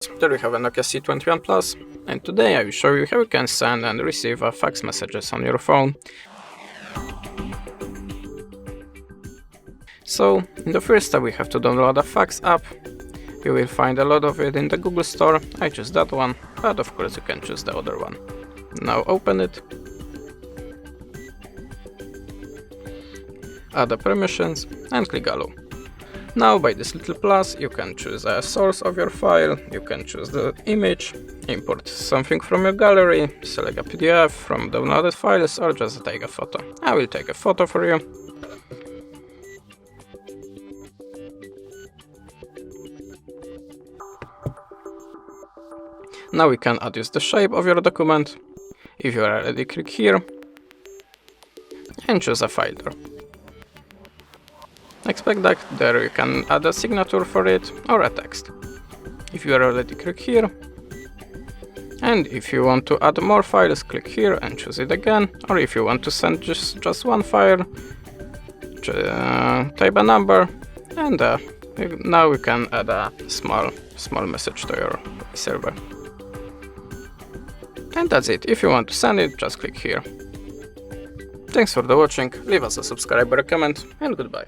There we have a Nokia C21 Plus, and today I will show you how you can send and receive fax messages on your phone. So, in the first step we have to download a Fax app. You will find a lot of it in the Google Store. I choose that one, but of course you can choose the other one. Now open it. Add the permissions and click Allow. Now by this little plus you can choose a source of your file, you can choose the image, import something from your gallery, select a PDF from downloaded files, or just take a photo. I will take a photo for you. Now we can adjust the shape of your document. If you are ready, click here and choose a folder. Expect that there you can add a signature for it or a text. If you are ready, click here. And if you want to add more files, click here and choose it again. Or if you want to send just one file, type a number, and now we can add a small message to your server. And that's it. If you want to send it, just click here. Thanks for the watching, leave us a subscribe or a comment, and goodbye.